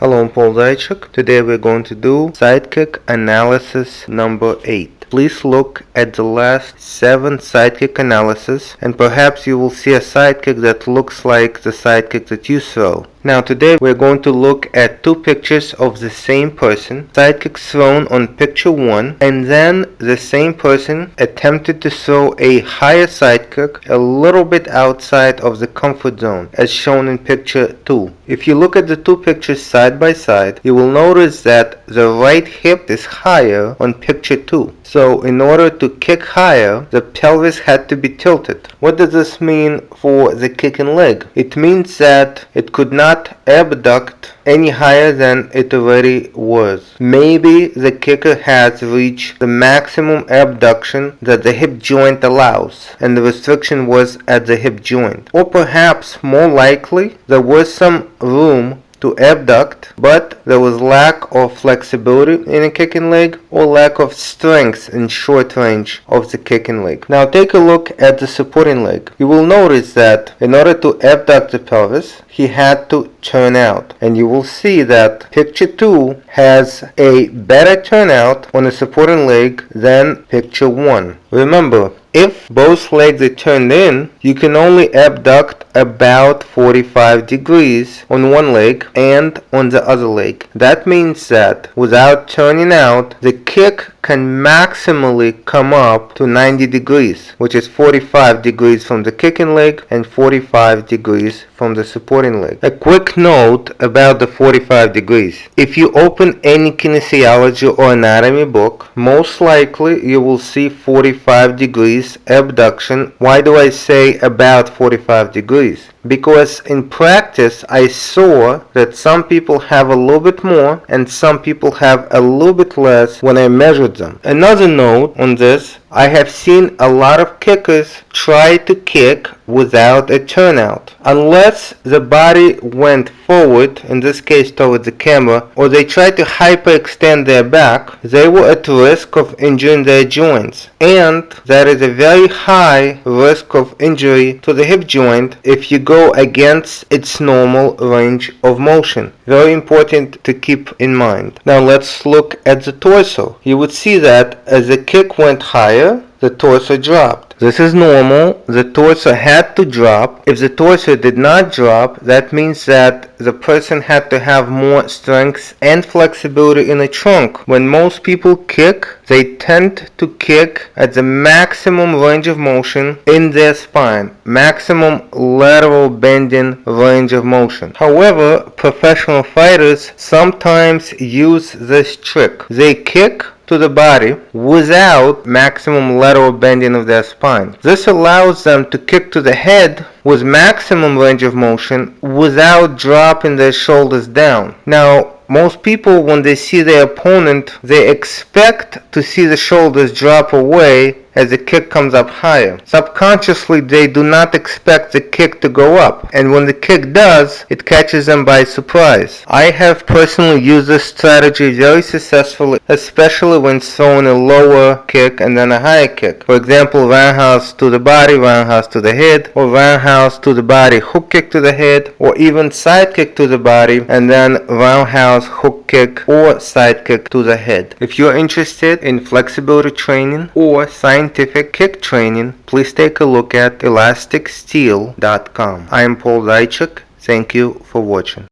Hello, I'm Paul Zaychuk. Today we're going to do sidekick analysis number 8. Please look at the last 7 sidekick analysis and perhaps you will see a sidekick that looks like the sidekick that you throw. Now today we're going to look at 2 pictures of the same person, sidekicks thrown on picture 1, and then the same person attempted to throw a higher sidekick a little bit outside of the comfort zone as shown in picture 2. If you look at the 2 pictures side by side, you will notice that the right hip is higher on picture 2. So in order to kick higher, the pelvis had to be tilted. What does this mean for the kicking leg? It means that it could not abduct any higher than it already was. Maybe the kicker has reached the maximum abduction that the hip joint allows, and the restriction was at the hip joint. Or perhaps more likely, there was some room to abduct, but there was lack of flexibility in a kicking leg or lack of strength in short range of the kicking leg. Now take a look at the supporting leg. You will notice that in order to abduct the pelvis, he had to turn out, and you will see that picture 2 has a better turnout on the supporting leg than picture 1. Remember, if both legs are turned in, you can only abduct about 45 degrees on one leg and on the other leg. That means that without turning out, the kick can maximally come up to 90 degrees, which is 45 degrees from the kicking leg and 45 degrees from the supporting leg. A quick note about the 45 degrees. If you open any kinesiology or anatomy book, most likely you will see 45 degrees abduction. Why do I say about 45 degrees? Because in practice I saw that some people have a little bit more and some people have a little bit less when I measured them. Another note on this, I have seen a lot of kickers try to kick without a turnout. Unless the body went forward, in this case towards the camera, or they tried to hyperextend their back, they were at risk of injuring their joints. And there is a very high risk of injury to the hip joint if you go against its normal range of motion. Very important to keep in mind. Now let's look at the torso. You would see that as the kick went higher, the torso dropped. This is normal. The torso had to drop. If the torso did not drop, that means that the person had to have more strength and flexibility in the trunk. When most people kick, they tend to kick at the maximum range of motion in their spine, maximum lateral bending range of motion. However, professional fighters sometimes use this trick. They kick to the body without maximum lateral bending of their spine. This allows them to kick to the head with maximum range of motion without dropping their shoulders down. Now, most people, when they see their opponent, they expect to see the shoulders drop away as the kick comes up higher. Subconsciously, they do not expect the kick to go up, and when the kick does, it catches them by surprise. I have personally used this strategy very successfully, especially when throwing a lower kick and then a higher kick. For example, roundhouse to the body, roundhouse to the head, or roundhouse to the body, hook kick to the head, or even side kick to the body, and then roundhouse, hook kick, or side kick to the head. If you're interested in flexibility training or scientific kick training, please take a look at elasticsteel.com. I am Paul Zaychuk. Thank you for watching.